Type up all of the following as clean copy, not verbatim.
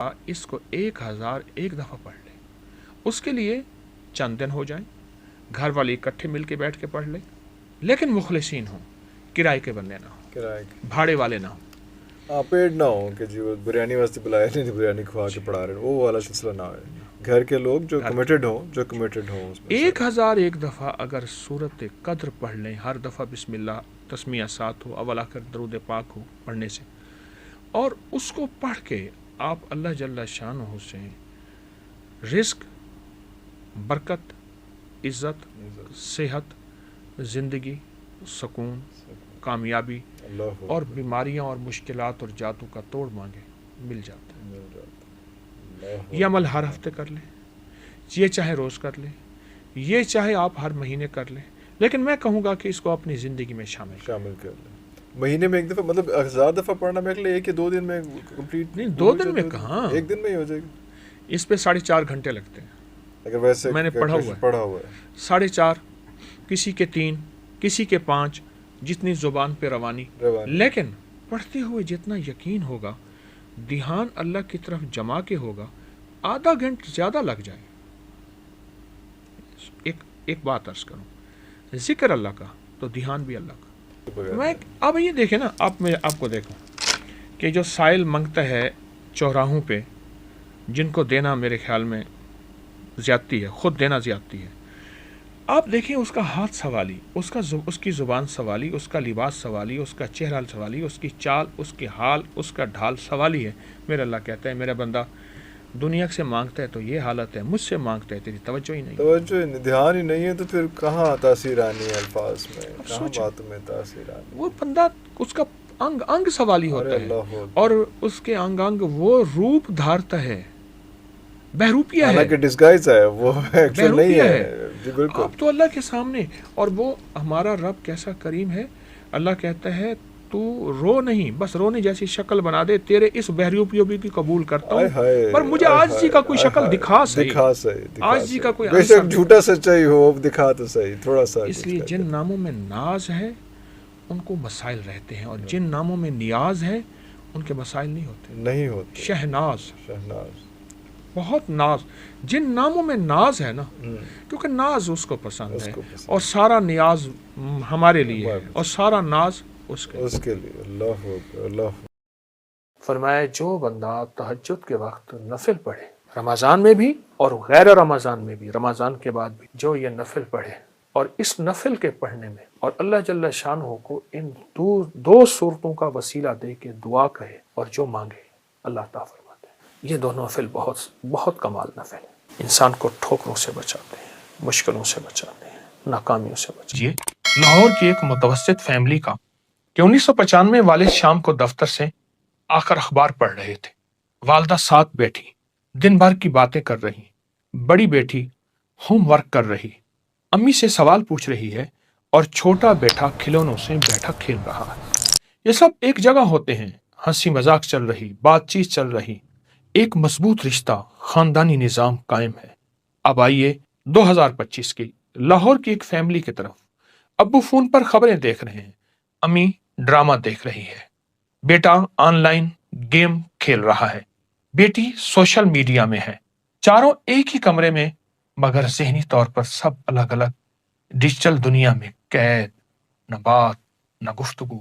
اس کو 1001 دفعہ پڑھ لیں. اس کے لیے چند دن ہو جائیں, گھر والے اکٹھے مل کے بیٹھ کے پڑھ لیں, لیکن مخلصین ہوں, کرائے کے بندے نہ ہوں, بھاڑے والے نہ ہوں, پیڈ نہ ہو کہ جی وہ بریانی واسطے بلایا نہیں, بریانی کھوا کے پڑھا رہے ہیں, وہ والا سلسلہ نہ ہو. گھر کے لوگ جو کمیٹڈ ہوں 1001 دفعہ اگر سورت قدر پڑھ لیں, ہر دفعہ بسم اللہ تسمیہ ساتھ ہو, اول آخر درود پاک ہو پڑھنے سے, اور اس کو پڑھ کے آپ اللہ جل شانہ سے رزق, برکت, عزت, صحت, زندگی, سکون, کامیابی اور بیماریاں اور مشکلات اور جاتوں کا توڑ مانگے, مل جاتا ہے. یہ عمل ہر ہفتے کر لیں, یہ چاہے روز کر لیں, یہ چاہے آپ ہر مہینے کر لیں, لیکن میں کہوں گا کہ اس کو اپنی زندگی میں شامل کر لیں. مہینے میں ایک دفعہ, مطلب 1000 دفعہ پڑھنا میرے لیے 1 یا 2 دن میں کمپلیٹ نہیں, 2 دن میں کہاں, 1 دن میں ہی ہو جائے گا. اس پہ 4.5 گھنٹے لگتے ہیں. اگر ویسے میں نے پڑھا ہوا ہے 4.5, کسی کے 3, کسی کے 5, جتنی زبان پہ روانی. لیکن پڑھتے ہوئے جتنا یقین ہوگا, دھیان اللہ کی طرف جما کے ہوگا, آدھا گھنٹہ زیادہ لگ جائے. ایک بات عرض کروں, ذکر اللہ کا تو دھیان بھی اللہ کا. میں اب یہ دیکھیں نا, میں آپ کو دیکھوں کہ جو سائل منگتا ہے چوراہوں پہ, جن کو دینا میرے خیال میں زیادتی ہے, خود دینا زیادتی ہے. آپ دیکھیں اس کا ہاتھ سوالی, اس کی زبان سوالی, اس کا لباس سوالی, اس کا چہرہ سوالی, اس کی چال, اس کی حال, اس کا ڈھال سوالی ہے. میرا اللہ کہتا ہے میرا بندہ دنیا سے مانگتا ہے تو یہ حالت ہے, مجھ سے مانگتا ہے تیری توجہ ہی نہیں, دھیان ہی نہیں ہے, تو پھر کہاں تاثیر آنی ہے الفاظ میں, کہاں باتوں میں تاثیر آنی. وہ بندہ اس کا انگ سوالی ہوتا ہے, اور اس کے انگ وہ روپ دھارتا ہے, بہروپیہ ہے, حالانکہ ڈسگائز ہے, وہ ایکچوئل نہیں ہے. جی بالکل, آپ تو اللہ کے سامنے. اور وہ ہمارا رب کیسا کریم ہے, اللہ کہتا ہے تو رو نہیں, بس رونے جیسی شکل بنا دے, تیرے اس بہروپیوں کی قبول کرتا ہوں, پر مجھے آج جی کا کوئی شکل دکھا صحیح, آج جی کا کوئی بے شک جھوٹا سچائی ہو, دکھا تو صحیح تھوڑا سا. اس لیے جن ناموں میں ناز ہے ان کو مسائل رہتے ہیں, اور جن ناموں میں نیاز ہے ان کے مسائل نہیں ہوتے. شہناز, بہت ناز, جن ناموں میں ناز ہے نا, کیونکہ ناز اس کو پسند ہے, اور سارا نیاز ہمارے لیے ہے, اور سارا ناز اس کے لیے. اللہ فرمایا جو بندہ تہجد کے وقت نفل پڑھے, رمضان میں بھی اور غیر رمضان میں بھی, رمضان کے بعد بھی, جو یہ نفل پڑھے اور اس نفل کے پڑھنے میں اور اللہ جل شانہ کو ان 2 صورتوں کا وسیلہ دے کے دعا کہے اور جو مانگے, اللہ تعالیٰ فرماتے ہیں یہ دونوں نفل بہت کمال نفل ہیں, انسان کو ٹھوکروں سے بچاتے ہیں, مشکلوں سے بچاتے ہیں, ناکامیوں سے بچاتے ہیں. لاہور کی ایک متوسط فیملی کا کہ 1995 والد شام کو دفتر سے آ کر اخبار پڑھ رہے تھے. والدہ ساتھ بیٹھی دن بھر کی باتیں کر رہی, بڑی بیٹی ہوم ورک کر رہی, امی سے سوال پوچھ رہی ہے, اور چھوٹا بیٹا کھلونوں سے بیٹھا کھیل رہا ہے. یہ سب ایک جگہ ہوتے ہیں, ہنسی مذاق چل رہی, بات چیت چل رہی, ایک مضبوط رشتہ, خاندانی نظام قائم ہے. اب آئیے 2025 کی لاہور کی ایک فیملی کی طرف. ابو فون پر خبریں دیکھ رہے ہیں, امی ڈرامہ دیکھ رہی ہے, بیٹا آن لائن گیم کھیل رہا ہے, بیٹی سوشل میڈیا میں ہے. چاروں ایک ہی کمرے میں, مگر ذہنی طور پر سب الگ الگ ڈیجیٹل دنیا میں قید. نہ بات, نہ گفتگو,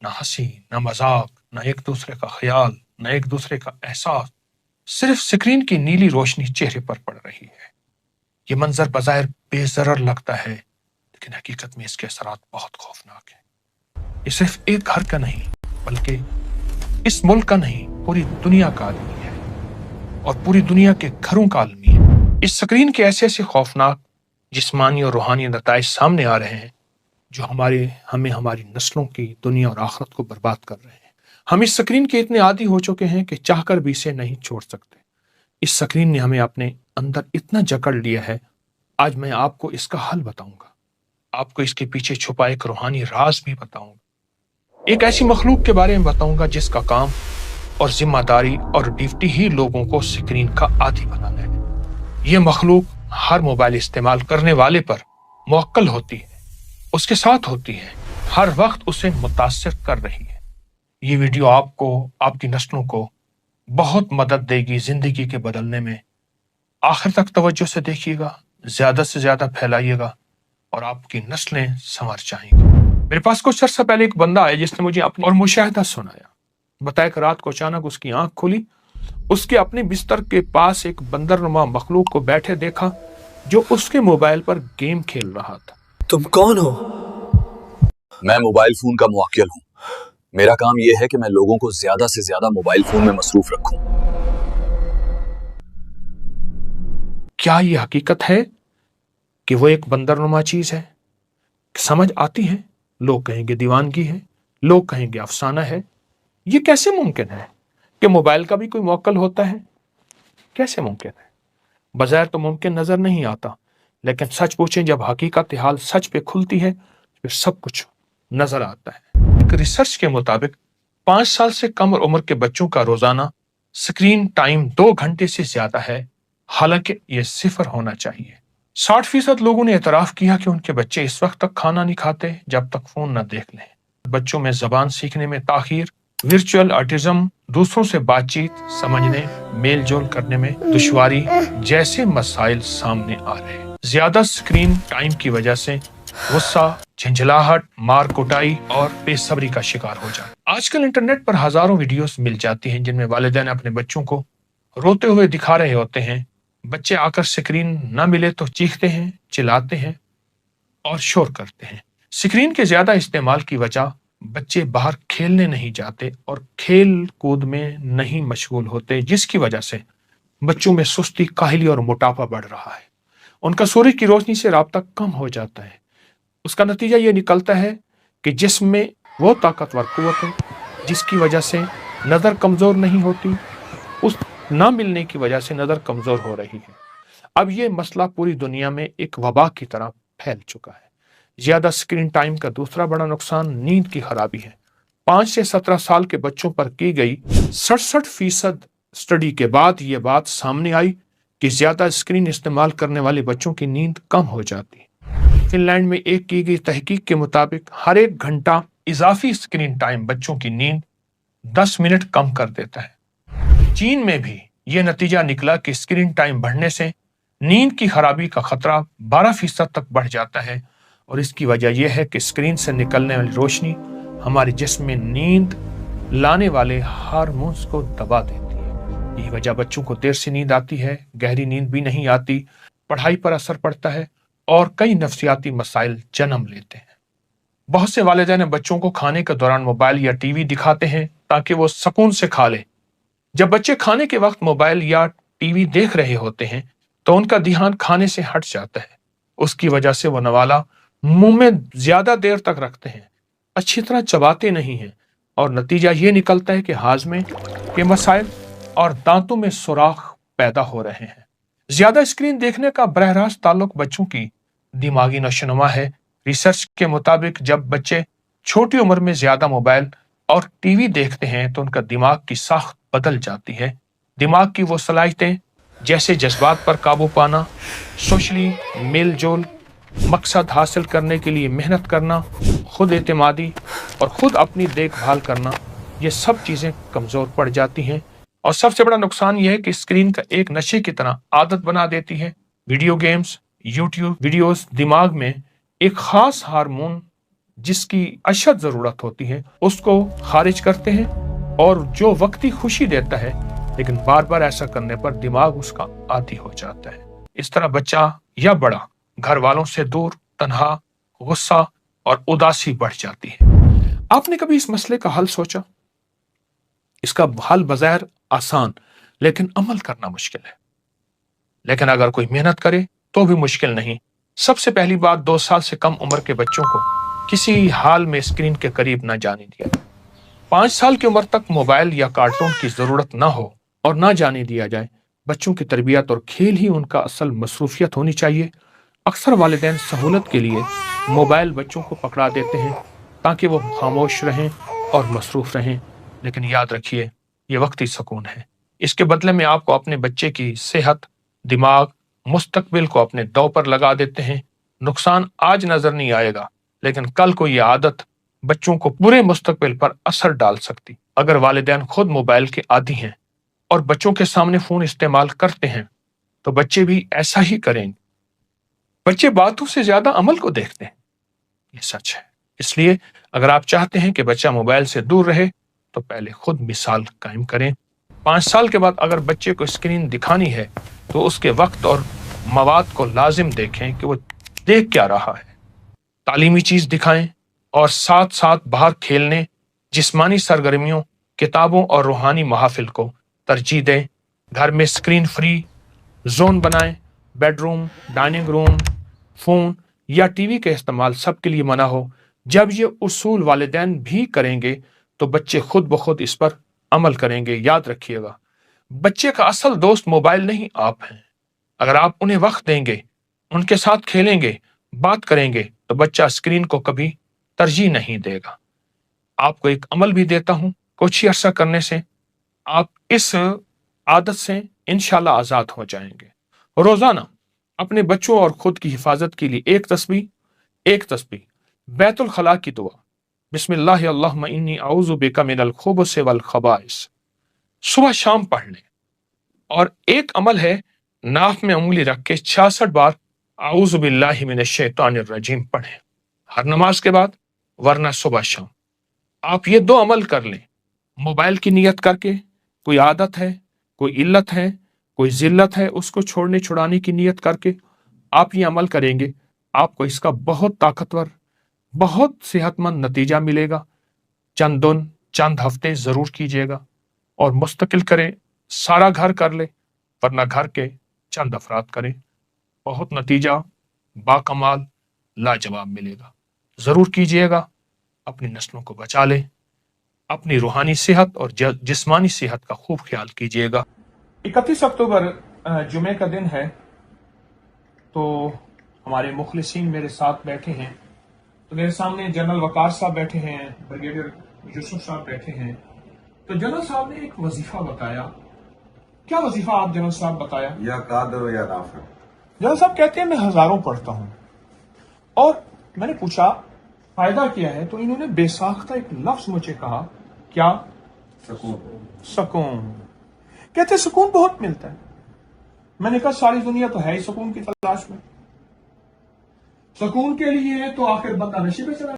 نہ ہنسی, نہ مذاق, نہ ایک دوسرے کا خیال, نہ ایک دوسرے کا احساس, صرف سکرین کی نیلی روشنی چہرے پر پڑ رہی ہے. یہ منظر بظاہر بے ضرر لگتا ہے, لیکن حقیقت میں اس کے اثرات بہت خوفناک ہیں. یہ صرف ایک گھر کا نہیں, بلکہ اس ملک کا نہیں, پوری دنیا کا عالمی ہے, اور پوری دنیا کے گھروں کا عالمی ہے. اس سکرین کے ایسے خوفناک جسمانی اور روحانی نتائج سامنے آ رہے ہیں جو ہمیں ہماری نسلوں کی دنیا اور آخرت کو برباد کر رہے ہیں. ہم اس سکرین کے اتنے عادی ہو چکے ہیں کہ چاہ کر بھی اسے نہیں چھوڑ سکتے. اس سکرین نے ہمیں اپنے اندر اتنا جکڑ لیا ہے. آج میں آپ کو اس کا حل بتاؤں گا, آپ کو اس کے پیچھے چھپا ایک روحانی راز بھی بتاؤں گا, ایک ایسی مخلوق کے بارے میں بتاؤں گا جس کا کام اور ذمہ داری اور ڈیوٹی ہی لوگوں کو سکرین کا عادی بنانا ہے. یہ مخلوق ہر موبائل استعمال کرنے والے پر موکل ہوتی ہے, اس کے ساتھ ہوتی ہے, ہر وقت اسے متاثر کر رہی ہے. یہ ویڈیو آپ کو, آپ کی نسلوں کو بہت مدد دے گی زندگی کے بدلنے میں. آخر تک توجہ سے دیکھیے گا، زیادہ سے زیادہ پھیلائیے گا اور آپ کی نسلیں سنور جائیں گی. میرے پاس کچھ عرصہ پہلے ایک بندہ آیا جس نے مجھے اپنا اور مشاہدہ سنایا. بتایا کہ رات کو اچانک اس کی آنکھ کھلی، اس کے اپنے بستر کے پاس ایک بندر نما مخلوق کو بیٹھے دیکھا جو اس کے موبائل پر گیم کھیل رہا تھا. تم کون ہو؟ میں موبائل فون کا موکل ہوں. میرا کام یہ ہے کہ میں لوگوں کو زیادہ سے زیادہ موبائل فون میں مصروف رکھوں. کیا یہ حقیقت ہے کہ وہ ایک بندر نما چیز ہے؟ سمجھ آتی ہے. لوگ کہیں گے دیوانگی ہے، لوگ کہیں گے افسانہ ہے. یہ کیسے ممکن ہے کہ موبائل کا بھی کوئی موکل ہوتا ہے؟ کیسے ممکن ہے؟ بظاہر تو ممکن نظر نہیں آتا، لیکن سچ پوچھیں جب حقیقت حال سچ پہ کھلتی ہے پھر سب کچھ نظر آتا ہے. ایک ریسرچ کے مطابق 5 سال سے کم عمر کے بچوں کا روزانہ سکرین ٹائم 2 گھنٹے سے زیادہ ہے، حالانکہ یہ 0 ہونا چاہیے. 60% لوگوں نے اعتراف کیا کہ ان کے بچے اس وقت تک کھانا نہیں کھاتے جب تک فون نہ دیکھ لیں. بچوں میں زبان سیکھنے میں تاخیر، ورچوئل آٹزم، دوسروں سے بات چیت سمجھنے، میل جول کرنے میں دشواری جیسے مسائل سامنے آ رہے ہیں. زیادہ سکرین ٹائم کی وجہ سے غصہ، جھنجھلاہٹ، مار کٹائی اور بے صبری کا شکار ہو جانا. آج کل انٹرنیٹ پر ہزاروں ویڈیوز مل جاتی ہیں جن میں والدین اپنے بچوں کو روتے ہوئے دکھا رہے ہوتے ہیں. بچے آ کر سکرین نہ ملے تو چیختے ہیں، چلاتے ہیں اور شور کرتے ہیں. سکرین کے زیادہ استعمال کی وجہ بچے باہر کھیلنے نہیں جاتے اور کھیل کود میں نہیں مشغول ہوتے، جس کی وجہ سے بچوں میں سستی، کاہلی اور موٹاپا بڑھ رہا ہے. ان کا سورج کی روشنی سے رابطہ کم ہو جاتا ہے. اس کا نتیجہ یہ نکلتا ہے کہ جسم میں وہ طاقتور قوت ہے جس کی وجہ سے نظر کمزور نہیں ہوتی، اس نہ ملنے کی وجہ سے نظر کمزور ہو رہی ہے. اب یہ مسئلہ پوری دنیا میں ایک وبا کی طرح پھیل چکا ہے. زیادہ سکرین ٹائم کا دوسرا بڑا نقصان نیند کی خرابی ہے. 5 سے 17 سال کے بچوں پر کی گئی 67% اسٹڈی کے بعد یہ بات سامنے آئی کہ زیادہ سکرین استعمال کرنے والے بچوں کی نیند کم ہو جاتی ہے. فن لینڈ میں ایک کی گئی تحقیق کے مطابق ہر 1 گھنٹہ اضافی سکرین ٹائم بچوں کی نیند 10 منٹ کم کر دیتا ہے. چین میں بھی یہ نتیجہ نکلا کہ سکرین ٹائم بڑھنے سے نیند کی خرابی کا خطرہ 12% تک بڑھ جاتا ہے، اور اس کی وجہ یہ ہے کہ سکرین سے نکلنے والی روشنی ہمارے جسم میں نیند لانے والے ہارمونز کو دبا دیتی ہے. یہی وجہ بچوں کو دیر سے نیند آتی ہے، گہری نیند بھی نہیں آتی، پڑھائی پر اثر پڑتا ہے اور کئی نفسیاتی مسائل جنم لیتے ہیں. بہت سے والدین بچوں کو کھانے کے دوران موبائل یا ٹی وی دکھاتے ہیں تاکہ وہ سکون سے کھا لیں. جب بچے کھانے کے وقت موبائل یا ٹی وی دیکھ رہے ہوتے ہیں تو ان کا دھیان کھانے سے ہٹ جاتا ہے. اس کی وجہ سے وہ نوالا منہ میں زیادہ دیر تک رکھتے ہیں، اچھی طرح چباتے نہیں ہیں، اور نتیجہ یہ نکلتا ہے کہ ہاضمے کے مسائل اور دانتوں میں سوراخ پیدا ہو رہے ہیں. زیادہ اسکرین دیکھنے کا براہ راست تعلق بچوں کی دماغی نشوونما ہے. ریسرچ کے مطابق جب بچے چھوٹی عمر میں زیادہ موبائل اور ٹی وی دیکھتے ہیں تو ان کا دماغ کی ساخت بدل جاتی ہے. دماغ کی وہ صلاحیتیں جیسے جذبات پر قابو پانا، سوشلی میل جول، مقصد حاصل کرنے کے لیے محنت کرنا، خود اعتمادی اور خود اپنی دیکھ بھال کرنا، یہ سب چیزیں کمزور پڑ جاتی ہیں. اور سب سے بڑا نقصان یہ ہے کہ اسکرین کا ایک نشے کی طرح عادت بنا دیتی ہے. ویڈیو گیمز، یوٹیوب ویڈیوز دماغ میں ایک خاص ہارمون جس کی اشد ضرورت ہوتی ہے اس کو خارج کرتے ہیں، اور جو وقتی خوشی دیتا ہے لیکن بار بار ایسا کرنے پر دماغ اس کا عادی ہو جاتا ہے. اس طرح بچہ یا بڑا گھر والوں سے دور، تنہا، غصہ اور اداسی بڑھ جاتی ہے. آپ نے کبھی اس مسئلے کا حل سوچا؟ اس کا حل بظاہر آسان لیکن عمل کرنا مشکل ہے. لیکن اگر کوئی محنت کرے تو بھی مشکل نہیں. سب سے پہلی بات، 2 سال سے کم عمر کے بچوں کو کسی حال میں اسکرین کے قریب نہ جانے دیا جائے. 5 سال کی عمر تک موبائل یا کارٹون کی ضرورت نہ ہو اور نہ جانے دیا جائے. بچوں کی تربیت اور کھیل ہی ان کا اصل مصروفیت ہونی چاہیے. اکثر والدین سہولت کے لیے موبائل بچوں کو پکڑا دیتے ہیں تاکہ وہ خاموش رہیں اور مصروف رہیں، لیکن یاد رکھیے یہ وقتی سکون ہے. اس کے بدلے میں آپ کو اپنے بچے کی صحت، دماغ، مستقبل کو اپنے دو پر لگا دیتے ہیں. نقصان آج نظر نہیں آئے گا لیکن کل کو یہ عادت بچوں کو پورے مستقبل پر اثر ڈال سکتی. اگر والدین خود موبائل کے عادی ہیں اور بچوں کے سامنے فون استعمال کرتے ہیں تو بچے بھی ایسا ہی کریں گے. بچے باتوں سے زیادہ عمل کو دیکھتے ہیں، یہ سچ ہے. اس لیے اگر آپ چاہتے ہیں کہ بچہ موبائل سے دور رہے تو پہلے خود مثال قائم کریں. 5 سال کے بعد اگر بچے کو اسکرین دکھانی ہے تو اس کے وقت اور مواد کو لازم دیکھیں کہ وہ دیکھ کیا رہا ہے. تعلیمی چیز دکھائیں اور ساتھ ساتھ باہر کھیلنے، جسمانی سرگرمیوں، کتابوں اور روحانی محافل کو ترجیح دیں. گھر میں اسکرین فری زون بنائیں. Bed room, dining room, phone یا ٹی وی کا استعمال سب کے لیے منع ہو. جب یہ اصول والدین بھی کریں گے تو بچے خود بخود اس پر عمل کریں گے. یاد رکھیے گا، بچے کا اصل دوست موبائل نہیں، آپ ہیں. اگر آپ انہیں وقت دیں گے، ان کے ساتھ کھیلیں گے، بات کریں گے تو بچہ اسکرین کو کبھی ترجیح نہیں دے گا. آپ کو ایک عمل بھی دیتا ہوں، کچھ ہی عرصہ کرنے سے آپ اس عادت سے انشاءاللہ آزاد ہو جائیں گے. روزانہ اپنے بچوں اور خود کی حفاظت کے لیے ایک تسبیح بیت الخلاء کی دعا بسم اللہ اللہم انی اعوذ بک من الخبث والخبائث صبح شام پڑھ لیں. اور ایک عمل ہے، ناف میں انگلی رکھ کے 66 بار اعوذ باللہ من الشیطان الرجیم پڑھیں ہر نماز کے بعد، ورنہ صبح شام. آپ یہ 2 عمل کر لیں، موبائل کی نیت کر کے. کوئی عادت ہے، کوئی علت ہے، کوئی ذلت ہے، اس کو چھڑانے کی نیت کر کے آپ یہ عمل کریں گے، آپ کو اس کا بہت طاقتور، بہت صحت مند نتیجہ ملے گا. چند دن، چند ہفتے ضرور کیجیے گا اور مستقل کریں. سارا گھر کر لے ورنہ گھر کے چند افراد کریں، بہت نتیجہ باکمال لاجواب ملے گا. ضرور کیجیے گا. اپنی نسلوں کو بچا لیں. اپنی روحانی صحت اور جسمانی صحت کا خوب خیال کیجیے گا. 31 اکتوبر جمعے کا دن ہے، تو ہمارے مخلصین میرے ساتھ بیٹھے ہیں. تو میرے سامنے جنرل وقار صاحب بیٹھے ہیں، بریگیڈیئر یوسف صاحب بیٹھے ہیں. تو جنرل صاحب نے ایک وظیفہ بتایا. کیا وظیفہ آپ جنرل صاحب بتایا؟ یا قادر یا نافع. جنرل صاحب کہتے ہیں میں ہزاروں پڑھتا ہوں. اور میں نے پوچھا فائدہ کیا ہے، تو انہوں نے بے ساختہ ایک لفظ مجھے کہا. کیا؟ سکون. کہتے سکون بہت ملتا ہے. میں نے کہا ساری دنیا تو ہے ہی سکون کی تلاش میں. سکون کے لیے تو آخر بندہ نشے پہ چلا